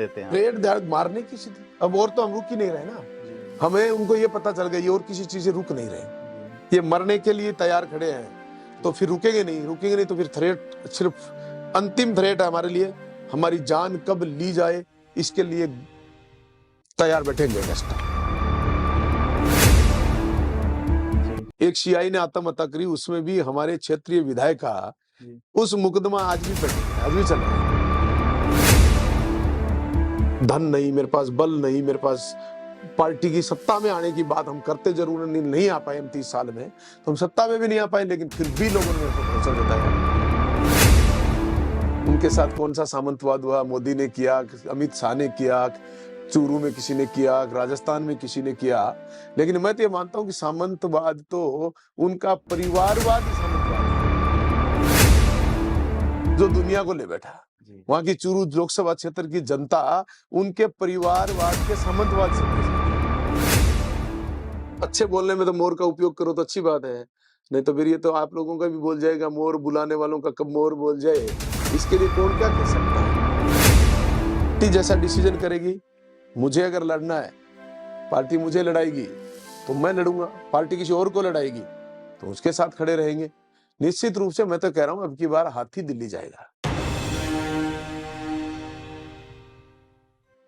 देते हैं थ्रेट मारने की स्थिति। अब और तो हम रुक ही नहीं रहे ना, हमें उनको ये पता चल गया ये और किसी चीज से रुक नहीं रहे, ये मरने के लिए तैयार खड़े हैं, तो फिर रुकेंगे नहीं तो फिर थ्रेट सिर्फ अंतिम थ्रेट है हमारे लिए, हमारी जान कब ली जाए इसके लिए तैयार बैठेंगे। एक सीआई ने आत्महत्या करी, उसमें भी हमारे क्षेत्रीय विधायक का उस मुकदमा आज भी पेंडिंग है, आज भी चल रहा है। धन नहीं मेरे पास, बल नहीं मेरे पास, पार्टी की सत्ता में आने की बात हम करते जरूर नहीं आ पाए हम 30 साल में, तो हम सत्ता में भी नहीं आ पाए, लेकिन फिर भी लोगों ने मेरे को भरोसा जताया। उनके साथ कौन सा सामंतवाद हुआ, मोदी ने किया, अमित शाह ने किया, चूरू में किसी ने किया, राजस्थान में किसी ने किया, लेकिन मैं तो ये मानता हूं कि सामंतवाद तो उनका परिवारवाद ही सामंतवाद जो दुनिया को ले बैठा। वहां की चूरू लोकसभा क्षेत्र की जनता उनके परिवारवाद के सामंतवाद से अच्छे बोलने में तो मोर का उपयोग करो तो अच्छी बात है, नहीं तो फिर ये तो आप लोगों का भी बोल जाएगा, मोर बुलाने वालों का कब मोर बोल जाए, इसके लिए कौन क्या कह सकता है। पार्टी जैसा डिसीजन करेगी, मुझे अगर लड़ना है, पार्टी मुझे लड़ाएगी तो मैं लड़ूंगा, पार्टी किसी और को लड़ाएगी तो उसके साथ खड़े रहेंगे। निश्चित रूप से मैं तो कह रहा हूं अब की बार हाथी दिल्ली जाएगा।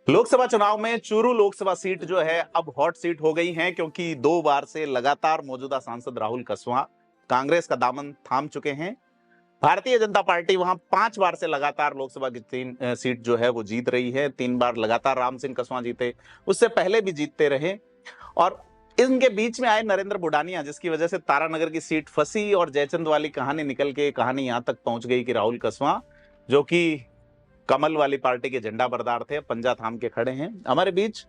लोकसभा चुनाव में चूरू लोकसभा सीट जो है अब हॉट सीट हो गई है, क्योंकि 2 बार से लगातार मौजूदा सांसद राहुल कसवां कांग्रेस का दामन थाम चुके हैं। भारतीय जनता पार्टी वहां 5 बार से लगातार लोकसभा की 3 सीट जो है वो जीत रही है। 3 बार लगातार राम सिंह कसवां जीते, उससे पहले भी जीतते रहे, और इनके बीच में आए नरेंद्र बुडानिया, जिसकी वजह से तारानगर की सीट फंसी और जयचंद वाली कहानी निकल के कहानी यहां तक पहुंच गई कि राहुल कसवां, जो कि कमल वाली पार्टी के झंडा बरदार थे, पंजा थाम के खड़े हैं। हमारे बीच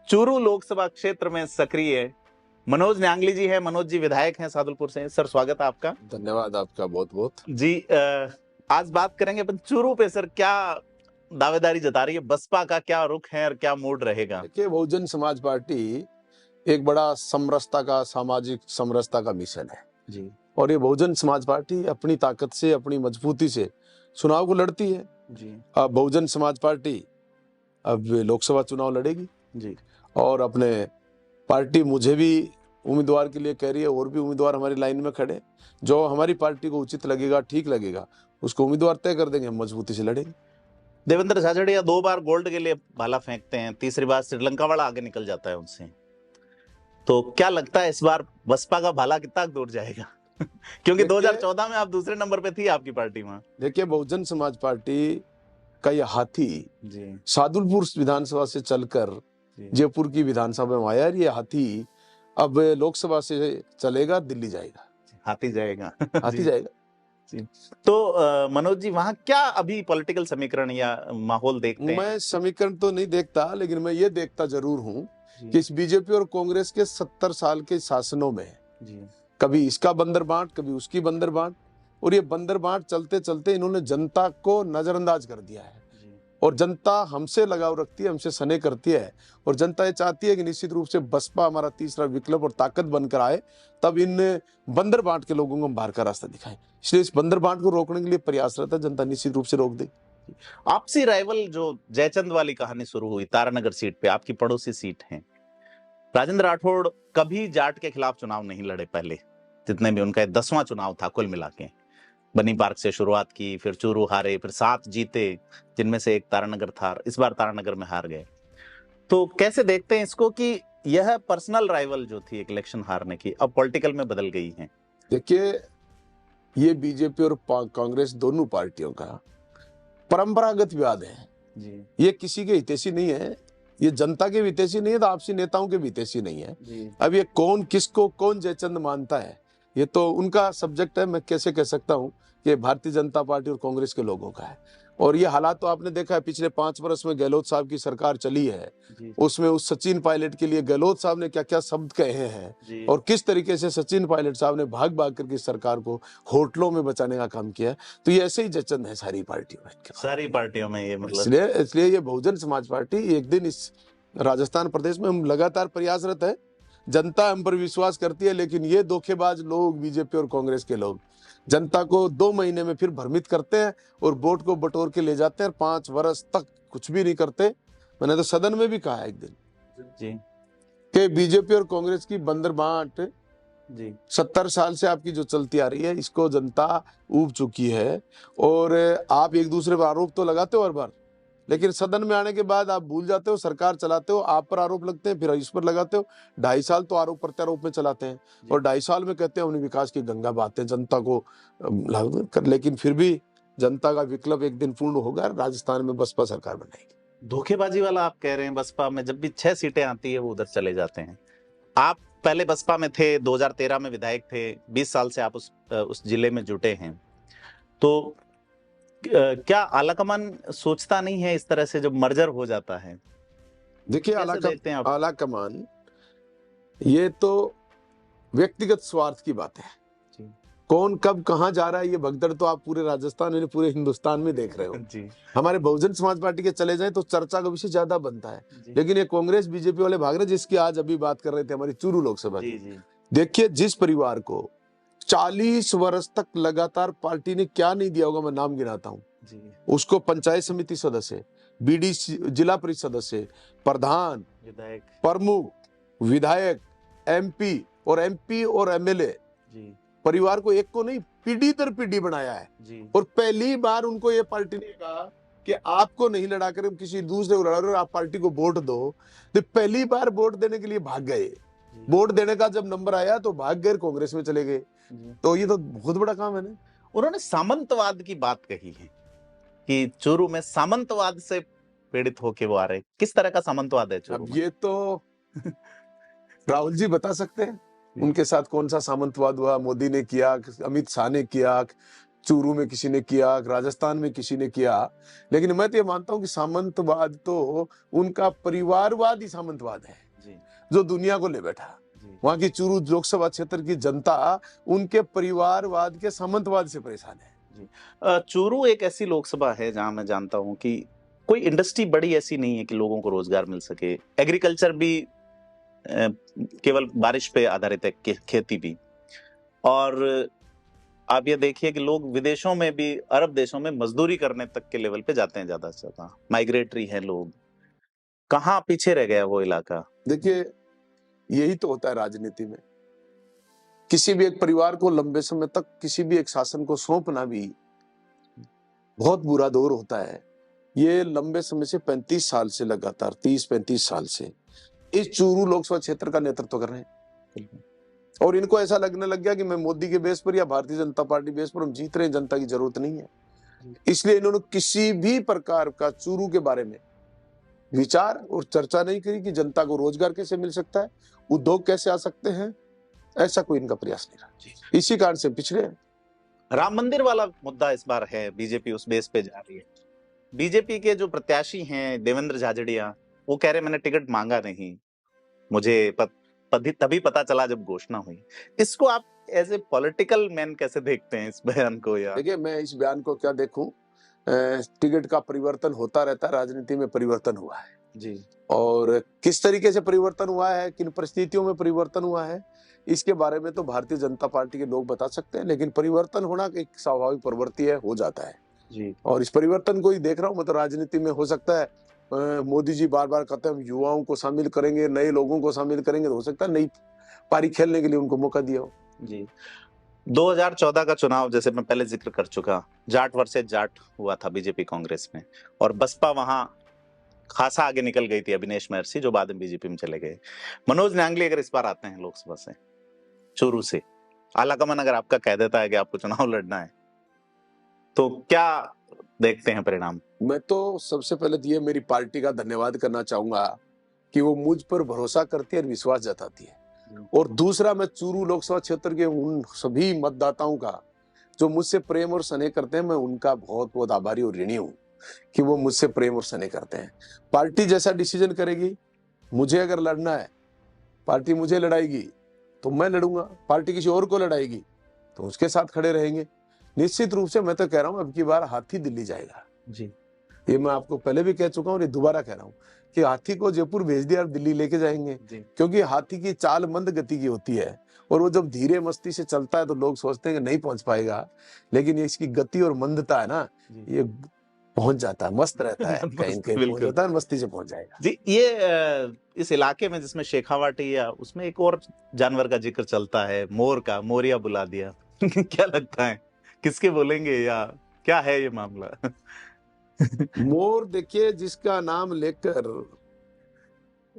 चूरू लोकसभा क्षेत्र में सक्रिय मनोज न्यांगली जी हैं। मनोज जी विधायक हैं सादुलपुर से। सर स्वागत है आपका। धन्यवाद आपका बहुत बहुत जी। आज बात करेंगे अपन चूरू पे। सर क्या दावेदारी जता रही है, बसपा का क्या रुख है और क्या मूड रहेगा? देखिए, बहुजन समाज पार्टी एक बड़ा समरसता का, सामाजिक समरसता का मिशन है जी, और ये बहुजन समाज पार्टी अपनी ताकत से, अपनी मजबूती से चुनाव को लड़ती है जी। अब बहुजन समाज पार्टी अब लोकसभा चुनाव लड़ेगी जी, और अपने पार्टी मुझे भी उम्मीदवार के लिए कह रही है, और भी उम्मीदवार हमारी लाइन में खड़े, जो हमारी पार्टी को उचित लगेगा, ठीक लगेगा, उसको उम्मीदवार तय कर देंगे, हम मजबूती से लड़ेंगे। देवेंद्र झाझड़िया 2 बार गोल्ड के लिए भाला फेंकते हैं, तीसरी बार श्रीलंका वाला आगे निकल जाता है उनसे, तो क्या लगता है इस बार बसपा का भाला कितना दूर जाएगा? क्योंकि 2014 में आप दूसरे नंबर पे थी आपकी पार्टी वहां। देखिए, बहुजन समाज पार्टी का यह हाथी जी, सादुलपुर विधानसभा से चलकर जयपुर की विधानसभा में आया, ये हाथी अब लोकसभा से चलेगा, दिल्ली जाएगा, हाथी जाएगा। हाथी जाएगा। तो मनोज जी वहां क्या अभी पॉलिटिकल समीकरण या माहौल देखते हैं? मैं समीकरण तो नहीं देखता, लेकिन मैं ये देखता जरूर हूँ कि इस बीजेपी और कांग्रेस के 70 साल के शासनों में कभी इसका बंदर बांट, कभी उसकी बंदर बांट, और ये बंदर बांट चलते चलते इन्होंने जनता को नजरअंदाज कर दिया है, और जनता हमसे लगाव रखती है, हमसे स्नेह करती है, और जनता ये चाहती है कि निश्चित रूप से बसपा हमारा तीसरा विकल्प और ताकत बनकर आए, तब इन बंदर बांट के लोगों को हम बाहर का रास्ता दिखाएं। इसलिए इस बंदर बांट को रोकने के लिए प्रयासरत है, जनता निश्चित रूप से रोक दे। आपसी राइवल जो जयचंद वाली कहानी शुरू हुई तारानगर सीट पे, आपकी पड़ोसी सीट है, राजेंद्र राठौड़ कभी जाट के खिलाफ चुनाव नहीं लड़े पहले, जितने भी उनका 10वां चुनाव था कुल मिला के। बनी पार्क से शुरुआत की, फिर चूरू हारे, फिर 7 जीते, जिनमें से एक तारानगर था, इस बार तारानगर में हार गए। तो कैसे देखते हैं इसको कि यह पर्सनल राइवल जो थी एक इलेक्शन हारने की, अब पॉलिटिकल में बदल गई है? देखिए, ये बीजेपी और कांग्रेस दोनों पार्टियों का परंपरागत विवाद है जी। ये किसी के हितैषी नहीं है, ये जनता के हितैषी नहीं है, तो आपसी नेताओं के हितैषी नहीं है जी। अब ये कौन किसको कौन जयचंद मानता है, ये तो उनका सब्जेक्ट है। मैं कैसे कह सकता हूं कि भारतीय जनता पार्टी और कांग्रेस के लोगों का है, और ये हालात तो आपने देखा है, पिछले 5 वर्ष में गहलोत साहब की सरकार चली है, उसमें उस सचिन पायलट के लिए गहलोत साहब ने क्या क्या शब्द कहे हैं, और किस तरीके से सचिन पायलट साहब ने भाग भाग करके सरकार को होटलों में बचाने का काम किया। तो ये ऐसे ही जचंद है सारी पार्टियों में, सारी पार्टियों में ये मतलब। इसलिए ये बहुजन समाज पार्टी एक दिन इस राजस्थान प्रदेश में हम लगातार प्रयासरत है, जनता हम पर विश्वास करती है, लेकिन ये धोखेबाज लोग, बीजेपी और कांग्रेस के लोग, जनता को 2 महीने में फिर भ्रमित करते हैं और वोट को बटोर के ले जाते हैं, 5 वर्ष तक कुछ भी नहीं करते, मैंने तो सदन में भी कहा एक दिन जी कि बीजेपी और कांग्रेस की बंदरबांट जी 70 साल से आपकी जो चलती आ रही है, इसको जनता ऊब चुकी है। और आप एक दूसरे पर आरोप तो लगाते हो हर बार, लेकिन सदन में आने के बाद आप भूल जाते हो, सरकार चलाते हो, आप पर आरोप लगते हैं, फिर इस पर लगाते हो। 2.5 साल तो आरोप प्रत्यारोप में चलाते हैं और 2.5 साल में कहते हैं हमने विकास की गंगा बहाते जनता को लागू कर, लेकिन फिर भी जनता का विकल्प एक दिन पूर्ण होगा, राजस्थान में बसपा सरकार बनाएगी। धोखेबाजी वाला आप कह रहे हैं, बसपा में जब भी 6 सीटें आती है वो उधर चले जाते हैं। आप पहले बसपा में थे, 2013 में विधायक थे, 20 साल से आप उस जिले में जुटे हैं, तो क्या आलाकमान सोचता नहीं है इस तरह से जब मर्जर हो जाता है? देखिए आलाकमान ये तो व्यक्तिगत स्वार्थ की बात है, कौन कब कहां जा रहा है ये भगदड़ तो आप पूरे राजस्थान में पूरे हिंदुस्तान में देख रहे हो जी। हमारे बहुजन समाज पार्टी के चले जाए तो चर्चा का विषय ज्यादा बनता है, लेकिन ये कांग्रेस बीजेपी वाले भाग रहे, जिसकी आज अभी बात कर रहे थे हमारी चूरू लोकसभा की। देखिए जिस परिवार को 40 वर्ष तक लगातार पार्टी ने क्या नहीं दिया होगा, मैं नाम गिनाता हूँ, उसको पंचायत समिति सदस्य, बीडीसी जिला परिषद सदस्य, प्रधान, प्रमुख, विधायक, एमपी और एमएलए, परिवार को एक को नहीं पीढ़ी दर पीढ़ी बनाया है। और पहली बार उनको ये पार्टी ने कहा कि आपको नहीं लड़ा कर किसी दूसरे को लड़ा रहे, आप पार्टी को वोट दो, तो पहली बार वोट देने के लिए भाग गए। वोट देने का जब नंबर आया तो भाग गए, कांग्रेस में चले गए। तो ये तो बहुत बड़ा काम है ना। उन्होंने सामंतवाद की बात कही है कि चूरू में सामंतवाद से पीड़ित होके वो आ रहे, किस तरह का सामंतवाद है चूरू में? ये तो राहुल जी बता सकते हैं उनके साथ कौन सा सामंतवाद हुआ, मोदी ने किया, अमित शाह ने किया, चूरू में किसी ने किया, राजस्थान में किसी ने किया, लेकिन मैं तो ये मानता हूं कि सामंतवाद तो उनका परिवारवाद ही सामंतवाद है जो दुनिया को ले बैठा। वहां की चूरू लोकसभा क्षेत्र की जनता उनके परिवारवाद के सामंतवाद से परेशान है। चूरू एक ऐसी लोकसभा है जहां मैं जानता हूं कि कोई इंडस्ट्री बड़ी ऐसी नहीं है कि लोगों को रोजगार मिल सके, एग्रीकल्चर भी केवल बारिश पे आधारित है, खेती भी। और आप ये देखिए कि लोग विदेशों में भी, अरब देशों में मजदूरी करने तक के लेवल पे जाते हैं, ज्यादा से ज्यादा माइग्रेटरी हैं लोग। कहाँ पीछे रह गया वो इलाका? देखिए यही तो होता है राजनीति में, किसी भी एक परिवार को लंबे समय तक किसी भी एक शासन को सौंपना भी बहुत बुरा दौर होता है। ये लंबे समय से 35 साल से लगातार 30-35 साल से इस चूरू लोकसभा क्षेत्र का नेतृत्व कर रहे हैं, और इनको ऐसा लगने लग गया कि मैं मोदी के बेस पर या भारतीय जनता पार्टी बेस पर हम जीत रहे हैं, जनता की जरूरत नहीं है। इसलिए इन्होंने किसी भी प्रकार का चूरू के बारे में विचार और चर्चा नहीं करी कि जनता को रोजगार कैसे मिल सकता है, उद्योग कैसे आ सकते हैं, ऐसा कोई इनका प्रयास नहीं रहा। इसी कारण से पिछड़े हैं। राम मंदिर वाला मुद्दा इस बार है, बीजेपी उस बेस पे जा रही है। बीजेपी के जो प्रत्याशी हैं देवेंद्र झाझड़िया, वो कह रहे मैंने टिकट मांगा नहीं, मुझे तभी पता चला जब घोषणा हुई। इसको आप एज ए पॉलिटिकल मैन कैसे देखते हैं इस बयान को? या देखिए मैं इस बयान को क्या देखूं, टिकट का परिवर्तन होता रहता है, राजनीति में परिवर्तन हुआ है जी, और किस तरीके से परिवर्तन हुआ है, किन परिस्थितियों में परिवर्तन हुआ है, इसके बारे में तो भारतीय जनता पार्टी के लोग बता सकते हैं, लेकिन परिवर्तन होना एक स्वाभाविक प्रवृत्ति है, हो जाता है जी। और इस परिवर्तन को ही देख रहा हूं मैं तो। राजनीति में हो सकता है मोदी जी बार बार कहते हैं युवाओं को शामिल करेंगे, नए लोगों को शामिल करेंगे, तो हो सकता है नई पारी खेलने के लिए उनको मौका दिया हो। जी 2014 का चुनाव जैसे मैं पहले जिक्र कर चुका, जाट वर्सेस जाट हुआ था बीजेपी कांग्रेस में, और बसपा वहां खासा आगे निकल गई थी, अविनेश महर्षि जो बाद में बीजेपी में चले गए। मनोज न्यांगली अगर इस बार आते हैं लोकसभा से चूरू से, आलाकमान अगर आपका कह देता है कि आपको चुनाव लड़ना है, तो क्या देखते हैं परिणाम? मैं तो सबसे पहले ये मेरी पार्टी का धन्यवाद करना चाहूंगा कि वो मुझ पर भरोसा करती है और विश्वास जताती है, और दूसरा मैं चूरू लोकसभा क्षेत्र के उन सभी मतदाताओं का जो मुझसे प्रेम और स्नेह करते हैं, मैं उनका बहुत बहुत आभारी और ऋणी हूं कि वो मुझसे प्रेम और स्नेह करते हैं। पार्टी जैसा डिसीजन करेगी, मुझे अगर लड़ना है, पार्टी मुझे लड़ाएगी तो मैं लड़ूंगा, पार्टी किसी और को लड़ाएगी तो उसके साथ खड़े रहेंगे। निश्चित रूप से मैं तो कह रहा हूं अब की बार हाथी दिल्ली जाएगा जी। ये मैं आपको पहले भी कह चुका हूं और ये दोबारा कह रहा हूं कि हाथी को जयपुर भेज दिया और दिल्ली लेके जाएंगे, क्योंकि हाथी की चाल मंद गति की होती है और वो जब धीरे मस्ती से चलता है तो लोग सोचते हैं कि नहीं पहुंच पाएगा, लेकिन ये इसकी गति और मंदता है ना, ये पहुंच जाता है, मस्त रहता है, कहीं कहीं पहुंच बिल्कुल। जाता है, मस्ती से पहुंच जाएगा। जी, ये इस इलाके में जिसमें शेखावाटी या उसमें एक और जानवर का जिक्र चलता है, मोर का, मोरिया बुला दिया। क्या लगता है किसके बोलेंगे या क्या है ये मामला? मोर देखिए, जिसका नाम लेकर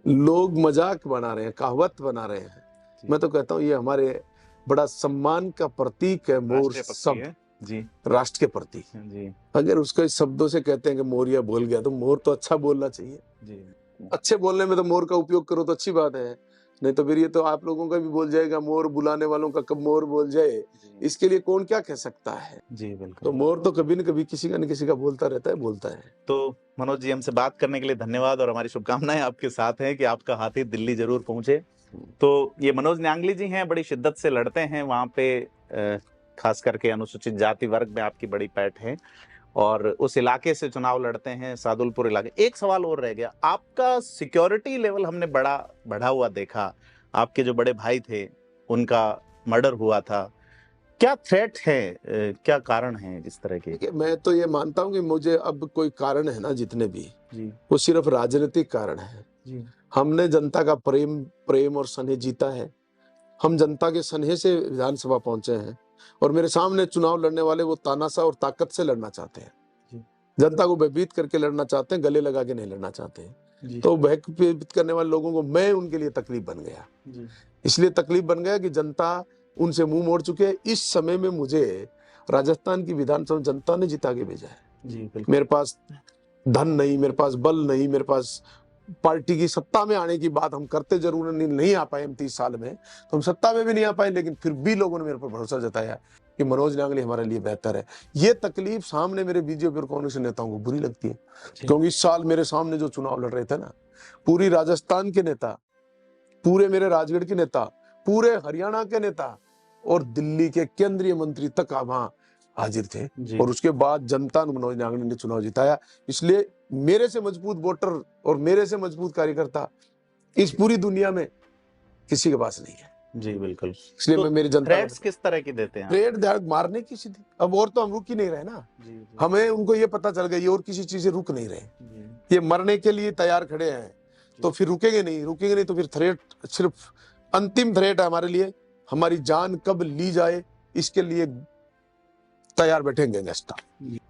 लोग मजाक बना रहे हैं, कहावत बना रहे हैं, मैं तो कहता हूँ ये हमारे बड़ा सम्मान का प्रतीक है। मोर राष्ट्रीय पक्षी शब्द है जी, राष्ट्र के प्रति। जी, अगर उसको इस शब्दों से कहते हैं कि मोरिया बोल गया, तो मोर तो अच्छा बोलना चाहिए। जी, अच्छे बोलने में तो मोर का उपयोग करो तो अच्छी बात है, नहीं तो फिर ये तो आप लोगों का भी बोल जाएगा, मोर बुलाने वालों का कब मोर बोल जाए, इसके लिए कौन क्या कह सकता है। जी, तो बिल्कुल। मोर तो कभी न कभी किसी का न किसी का बोलता रहता है, बोलता है। तो मनोज जी, हमसे बात करने के लिए धन्यवाद और हमारी शुभकामनाएं आपके साथ हैं कि आपका हाथी दिल्ली जरूर पहुंचे। तो ये मनोज न्यांगली जी हैं, बड़ी शिद्दत से लड़ते हैं वहां पे, खास करके अनुसूचित जाति वर्ग में आपकी बड़ी पैठ है और उस इलाके से चुनाव लड़ते हैं, सादुलपुर इलाके। एक सवाल और रह गया, आपका सिक्योरिटी लेवल हमने बढ़ा हुआ देखा। आपके जो बड़े भाई थे उनका मर्डर हुआ था, क्या थ्रेट है, क्या कारण है इस तरह के? देखिए, मैं तो ये मानता हूँ कि मुझे अब कोई कारण है ना, जितने भी जी, वो सिर्फ राजनीतिक कारण है। जी, हमने जनता का प्रेम और स्नेह जीता है। हम जनता के स्नेह से विधानसभा पहुंचे हैं और मेरे सामने चुनाव लड़ने वाले वो तानाशाह और ताकत से लड़ना चाहते हैं। जी, जनता को भयभीत करके लड़ना चाहते हैं, गले लगा के नहीं लड़ना चाहते हैं। जी, तो भयभीत करने वाले लोगों को मैं उनके लिए तकलीफ बन गया। जी, इसलिए तकलीफ बन गया कि जनता उनसे मुंह मोड़ चुके हैं। इस समय में मुझे राजस्थान की विधानसभा जनता ने जिता के भेजा है। जी, बिल्कुल। मेरे पास धन नहीं, मेरे पास बल नहीं, मेरे पास पार्टी की सत्ता में आने की बात हम करते जरूर नहीं आ पाए। हम 30 साल में तो हम सत्ता में भी नहीं आ पाए, लेकिन फिर भी लोगों ने मेरे पर भरोसा जताया कि मनोज न्यांगली हमारे लिए बेहतर है। ये तकलीफ सामने मेरे बीजेपी और कांग्रेस नेताओं को बुरी लगती है, क्योंकि इस साल मेरे सामने जो चुनाव लड़ रहे थे ना, पूरी राजस्थान के नेता, पूरे मेरे राजगढ़ के नेता, पूरे हरियाणा के नेता और दिल्ली के केंद्रीय मंत्री तक वहां हाजिर थे। और उसके बाद जनता ने मनोज न्यांगली ने चुनाव जिताया। इसलिए मेरे से मजबूत वोटर और मेरे से मजबूत कार्यकर्ता इस पूरी दुनिया में किसी के पास नहीं है। जी, बिल्कुल। इसलिए मैं मेरी जनता थ्रेट्स किस तरह की देते हैं? ट्रेड दैट मारने की सीधी, अब और तो हम रुक ही नहीं रहे ना। हमें उनको ये पता चल गया और किसी चीज से रुक नहीं रहे, ये मरने के लिए तैयार खड़े हैं। तो फिर रुकेंगे नहीं तो फिर थ्रेट सिर्फ अंतिम थ्रेट है हमारे लिए। हमारी जान कब ली जाए इसके लिए तैयार बैठेंगे गैंगस्टर,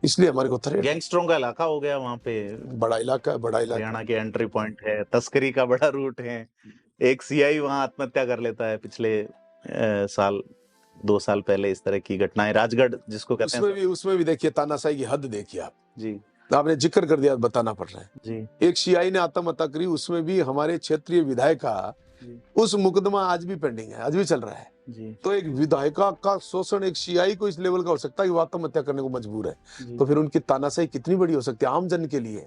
इसलिए हमारे को थ्रेट। गैंगस्टरों का इलाका हो गया वहां पे, बड़ा इलाका है, बड़ा इलाका। हरियाणा के एंट्री पॉइंट है, तस्करी का बड़ा रूट है। एक सीआई वहां आत्महत्या कर लेता है पिछले साल, 2 साल पहले इस तरह की घटनाएं, राजगढ़ जिसको कहते हैं। उसमें भी देखिए तानाशाही की हद देखिए आप। जी, आपने जिक्र कर दिया, बताना पड़ रहा है। जी, एक सीआई ने आत्महत्या करी, उसमें भी हमारे क्षेत्रीय विधायक का उस मुकदमा आज भी पेंडिंग है, आज भी चल रहा है। जी, तो एक विधायिका का शोषण एक सीआई को इस लेवल का हो सकता है कि वो आत्महत्या करने को मजबूर है। तो फिर उनकी तानाशाही कितनी बड़ी हो सकती है आम जन के लिए,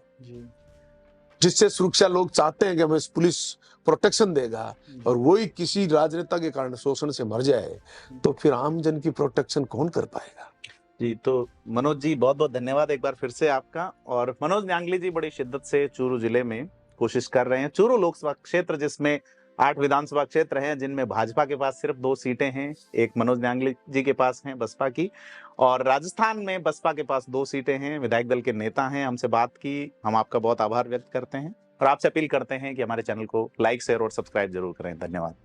जिससे सुरक्षा लोग चाहते हैं कि हमें पुलिस प्रोटेक्शन देगा, और वही किसी राजनेता के कारण शोषण से मर जाए, तो फिर आम जन की प्रोटेक्शन कौन कर पाएगा। जी। तो मनोज जी, बहुत बहुत धन्यवाद एक बार फिर से आपका। और मनोज न्यांगली जी बड़ी शिद्दत से चूरू जिले में कोशिश कर रहे हैं। चूरू लोकसभा क्षेत्र जिसमें 8 विधानसभा क्षेत्र हैं, जिनमें भाजपा के पास सिर्फ 2 सीटें हैं, एक मनोज न्यांगली जी के पास हैं बसपा की, और राजस्थान में बसपा के पास 2 सीटें हैं, विधायक दल के नेता हैं। हमसे बात की, हम आपका बहुत आभार व्यक्त करते हैं और आपसे अपील करते हैं कि हमारे चैनल को लाइक, शेयर और सब्सक्राइब जरूर करें। धन्यवाद।